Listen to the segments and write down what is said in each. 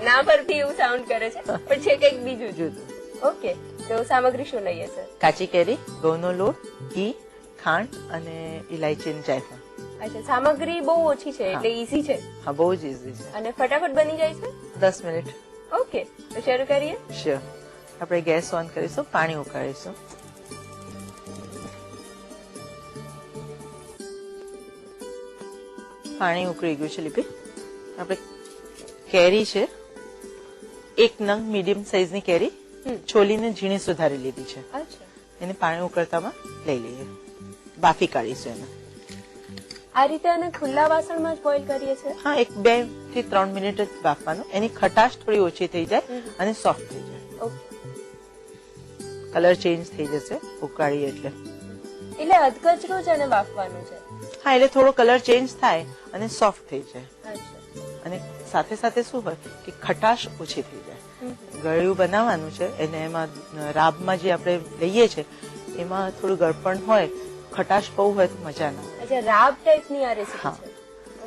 ના પરથી એવું સાઉન્ડ કરે છે પણ છે કંઈક બીજું જુદું. ઓકે, તો સામગ્રી શું લઈએ છે? કાચી કેરી, ઘઉંનો લોટ, ઘી, ખાંડ અને ઇલાયચી અને જાયફળ. અચ્છા, સામગ્રી બહુ ઓછી છે એટલે ઈઝી છે હા, બહુ જ ઇઝી છે. અને ફટાફટ બની જાય છે. 10 મિનિટ. ઓકે, તો શરૂ કરીએ. શ્યોર. આપણે ગેસ ઓન કરીશું, પાણી ઉકાળીશું. પાણી ઉકળી ગયું છે લીપી. આપણે કેરી છે, એક નંગ મીડિયમ સાઈઝની કેરી છોલીને ઝીણી સુધારી લીધી છે. અચ્છા, એને પાણી ઉકળતામાં લઈ લઈએ, બાફી કાઢીશું એને. આ રીતે આને ખુલ્લા વાસણમાં જ બોઇલ કરીએ છીએ. હા, 2 થી 3 મિનિટ જ બાફવાનું. એની ખટાશ થોડી ઓછી થઈ જાય અને સોફ્ટ થઈ જાય. ઓકે, કલર ચેન્જ થઈ જશે ઉકાળી એટલે. એટલે અધકચરું જ આને બાફવાનું છે. હા, એટલે થોડો કલર ચેન્જ થાય અને સોફ્ટ થઈ જાય. અચ્છા, અને સાથે સાથે શું હોય કે ખટાશ ઓછી થઈ જાય. ગળ્યું બનાવવાનું છે એટલે એમાં રાબમાં જે આપણે લઈએ છીએ એમાં થોડું ગળપણ હોય, ખટાશ બહુ હોય તો મજા ના આવે. અચ્છા, રાબ ટાઈપની આ રેસીપી છે.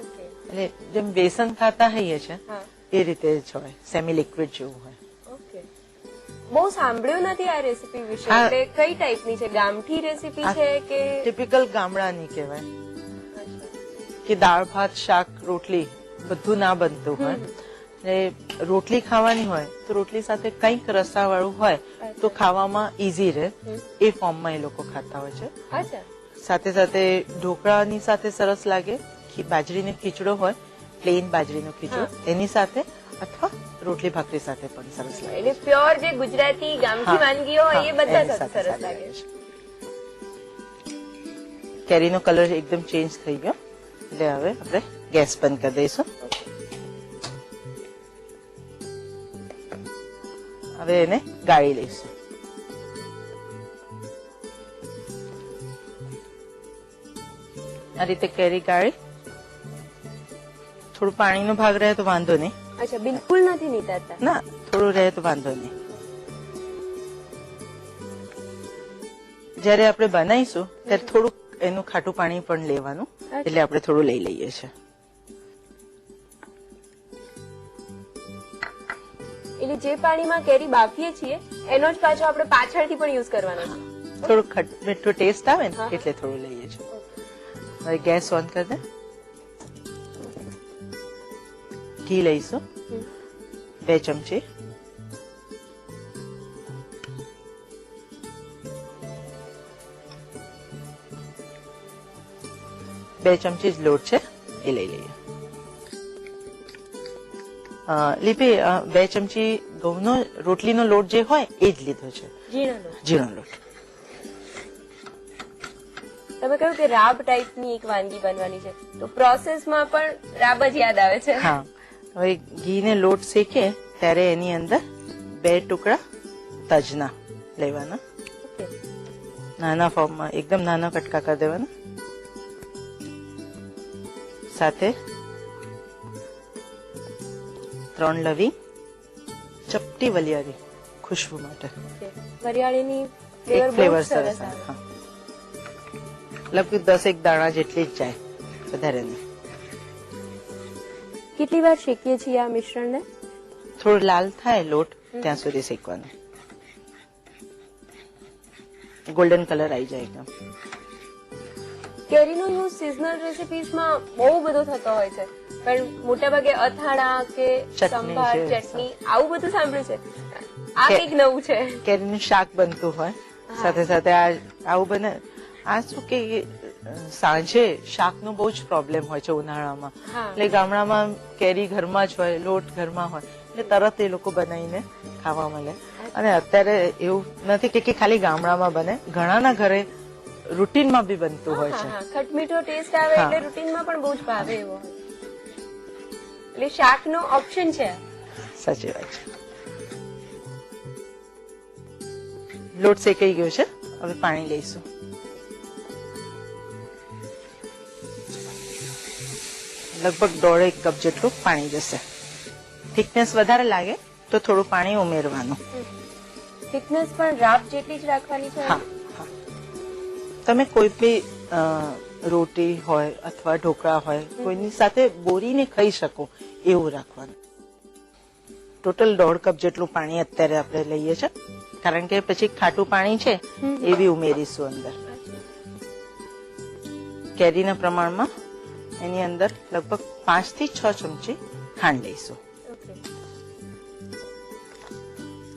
ઓકે, એટલે જેમ બેસન ખાતા હોઈએ છે હા, એ રીતે જ હોય, સેમી લિક્વિડ જેવું હોય. ઓકે. બહુ સાંભળ્યું નથી આ રેસીપી વિશે. હા. એટલે કઈ ટાઈપની છે? ગામઠી રેસીપી છે કે ટિપિકલ ગામડાની કહેવાય અચ્છા, કે દાળ ભાત શાક રોટલી બધું ના બનતું હોય. એટલે રોટલી ખાવાની હોય તો રોટલી સાથે કંઈક રસાવાળું હોય તો ખાવામાં ઈઝી રહે, એ ફોર્મમાં એ લોકો ખાતા હોય છે. અચ્છા, સાથે સાથે ઢોકળાની સાથે સરસ લાગે. બાજરીનો ખીચડો હોય, પ્લેન બાજરીનો ખીચડો, એની સાથે અથવા રોટલી ભાખરી સાથે પણ સરસ લાગે. એટલે પ્યોર જે ગુજરાતી ગામઠી વાનગીઓ હોય એ બધા એની સાથે સરસ લાગે છે. કેરીનો કલર એકદમ ચેન્જ થઈ ગયો એટલે હવે આપણે ગેસ બંધ કરી દઈશું. હવે એને ગાળી લઈશું. આ રીતે કેરી ગાળી, થોડું પાણીનો ભાગ રહે તો વાંધો નહીં. અચ્છા, બિલકુલ નથી નીતારતા. ના, થોડું રહે તો વાંધો નહીં. જયારે આપણે બનાવીશું ત્યારે થોડુંક એનું ખાટું પાણી પણ લેવાનું, એટલે આપણે થોડું લઈ લઈએ છીએ. એટલે જે પાણીમાં કેરી બાફીએ છીએ એનો જ પાછો આપણે પાછળથી પણ યુઝ કરવાનો છે. થોડું મીઠું ટેસ્ટ આવે ને એટલે થોડું લઈએ છીએ. હવે ગેસ ઓન કરી દે. ઘી લઈશું 2 ચમચી. બે ચમચી જ લોટ છે એ લઈ લઈએ. લીપી 2 ચમચી ઘઉંનો રોટલીનો લોટ જે હોય એ જ લીધો છે, ઝીણો લોટ. તમે કહ્યું કે રાબ ટાઈપની એક વાનગી બનવાની છે, તો પ્રોસેસમાં પણ રાબ જ યાદ આવે છે. હા, હવે ઘીને લોટ શેકે ત્યારે એની અંદર 2 ટુકડા તજના લેવાના, નાના ફોર્મમાં એકદમ નાના કટકા કરી દેવાના. સાથે 3 લવિંગ, ચપટી વલિયારી ખુશ્બુ માટે. વરિયાળીની ફ્લેવર સરસ આવે. લગભગ 10 દાણા જેટલી જ જાય, વધારે નહીં. કેટલી વાર શેકીએ છીએ આ મિશ્રણને? થોડું લાલ થાય લોટ ત્યાં સુધી શેકવાનું, ગોલ્ડન કલર આવી જાય એકદમ. કેરીનો યુઝ સિઝનલ રેસિપીઝમાં બહુ બધો થતો હોય છે, પણ મોટાભાગે અથાણા કે સંભાર, ચટણી આવું બધું સાંભળ્યું છે. આ કંઈક નવું છે. કેરીનું શાક બનતું હોય, સાથે સાથે આવું બને. આ શું કે સાંજે શાકનો બહુ જ પ્રોબ્લેમ હોય છે ઉનાળામાં, એટલે ગામડામાં કેરી ઘરમાં જ હોય, લોટ ઘરમાં હોય, એટલે તરત એ લોકો બનાવીને ખાવા મળે. અને અત્યારે એવું નથી કે ખાલી ગામડામાં બને, ઘણાના ઘરે રૂટીનમાં બી બનતું હોય છે. ખટમીઠો ટેસ્ટ આવે એટલે રૂટીનમાં પણ બહુ જ ભાવે એવો હોય, એટલે શાકનો ઓપ્શન છે. સાચી વાત છે. લોટ શેકાઈ ગયો છે, હવે પાણી લઈશું. લગભગ 1.5 કપ જેટલું પાણી જશે. થિકનેસ વધારે લાગે તો થોડું પાણી ઉમેરવાનું. થિકનેસ પણ રાબ જેટલી જ રાખવાની છે? હા, તમે કોઈ બી રોટી હોય અથવા ઢોકળા હોય કોઈની સાથે બોરીને ખાઈ શકો એવું રાખવાનું. ટોટલ 1.5 કપ જેટલું પાણી અત્યારે આપણે લઈએ છીએ, કારણ કે પછી ખાટું પાણી છે એ બી ઉમેરીશું અંદર. કેરીના પ્રમાણમાં એની અંદર લગભગ 5 થી 6 ચમચી ખાંડ લઈશું.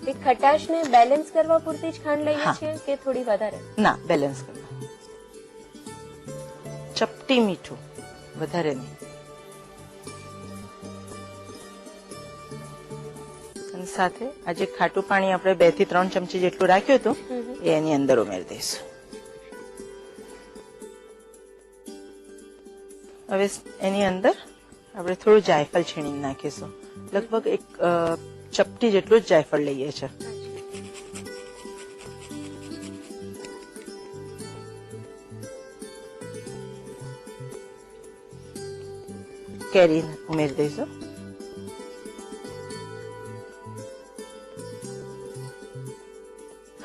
એ ખટાશને બેલેન્સ કરવા પૂરતી જ ખાંડ લઈએ છીએ કે થોડી વધારે? ના, બેલેન્સ કરવા. ચપટી મીઠું, વધારે નહીં. અને સાથે આ જે ખાટું પાણી આપણે 2 થી 3 ચમચી જેટલું રાખ્યું હતું એ એની અંદર ઉમેરી દઈશું. હવે એની અંદર આપણે થોડું જાયફળ છીણીને નાખીશું. લગભગ એક ચપટી જેટલું જ જાયફળ લઈએ છીએ. કેરી ઉમેરી દઈશું.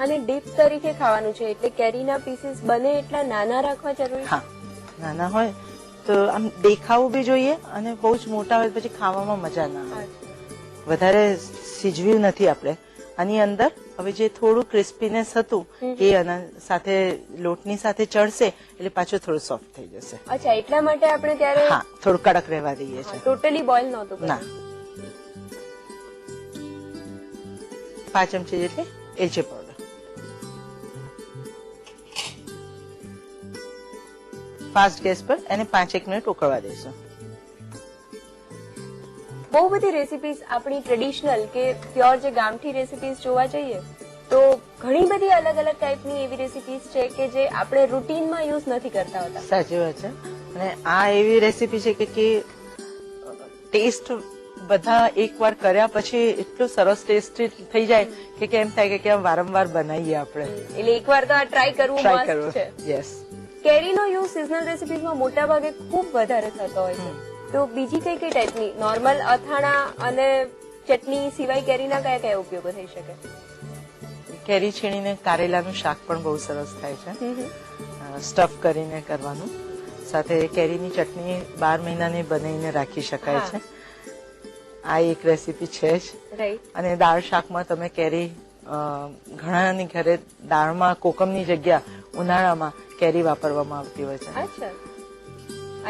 અને ડીપ તરીકે ખાવાનું છે એટલે કેરીના પીસીસ બને એટલા નાના રાખવા જરૂરી? હા, નાના હોય તો આમ દેખાવું બી જોઈએ અને બહુ જ મોટા હોય પછી ખાવામાં મજા ના આવે. વધારે સીજવ્યું નથી આપણે. આની અંદર હવે જે થોડું ક્રિસ્પીનેસ હતું એ સાથે લોટની સાથે ચડશે એટલે પાછું થોડું સોફ્ટ થઈ જશે. અચ્છા, એટલા માટે આપણે ત્યારે હા થોડું કડક રહેવા દઈએ છીએ. ટોટલી બોઇલ નહોતું? ના. 5 ચમચી જેટલી એલચી પાવડર. ફાસ્ટ ગેસ પર એને 5-1 મિનિટ ઉકળવા દઈશું. બહુ બધી રેસીપીઝ આપણી ટ્રેડિશનલ કે પ્યોર જે ગામઠી રેસીપીઝ જોવા જઈએ તો ઘણી બધી અલગ અલગ ટાઈપની એવી રેસીપીઝ છે કે જે આપણે રૂટીનમાં યુઝ નથી કરતા હોતા. સાચી વાત છે. અને આ એવી રેસીપી છે કે ટેસ્ટ બધા એકવાર કર્યા પછી એટલું સરસ ટેસ્ટી થઈ જાય કે કેમ થાય કે વારંવાર બનાવીએ આપણે. એટલે એકવાર તો આ ટ્રાય કરવું મસ્ત છે. યસ. કેરીનો યુઝ સિઝનલ રેસીપીઝમાં મોટા ભાગે ખૂબ વધારે થતો હોય છે. તો બીજી કઈ કઈ ટાઈપની નોર્મલ અથાણા અને ચટણી સિવાય કેરીના કયા કયા ઉપયોગો થઈ શકે? કેરી છીણીને કારેલાનું શાક પણ બહુ સરસ થાય છે. સ્ટફ કરીને કરવાનું. સાથે કેરીની ચટણી 12 મહિનાની બનાવીને રાખી શકાય છે. આ એક રેસીપી છે જ. અને દાળ શાકમાં તમે કેરી ઘણાની ઘરે દાળમાં કોકમની જગ્યા ઉનાળામાં કેરી વાપરવામાં આવતી હોય છે. અચ્છા.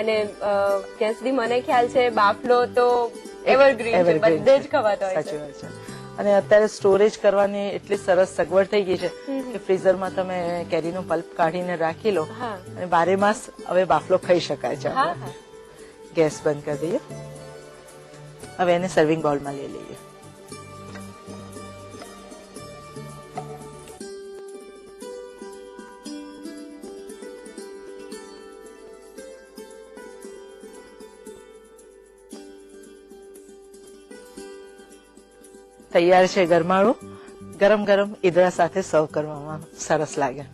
અને ત્યાં સુધી મને ખ્યાલ છે બાફલો તો એવરગ્રીન છે, બધે જ ખવાતો હોય છે. સાચી વાત છે. અને અત્યારે સ્ટોરેજ કરવાની એટલી સરસ સગવડ થઈ ગઈ છે કે ફ્રીઝરમાં તમે કેરીનો પલ્પ કાઢીને રાખી લો અને 12 માસ હવે બાફલો ખાઈ શકાય છે. ગેસ બંધ કરી દઈએ. હવે એને સર્વિંગ બાઉલમાં લઈ લઈએ. તૈયાર છે ગરમાળું. ગરમ ગરમ ઈદડા સાથે સર્વ કરવામાં સરસ લાગે.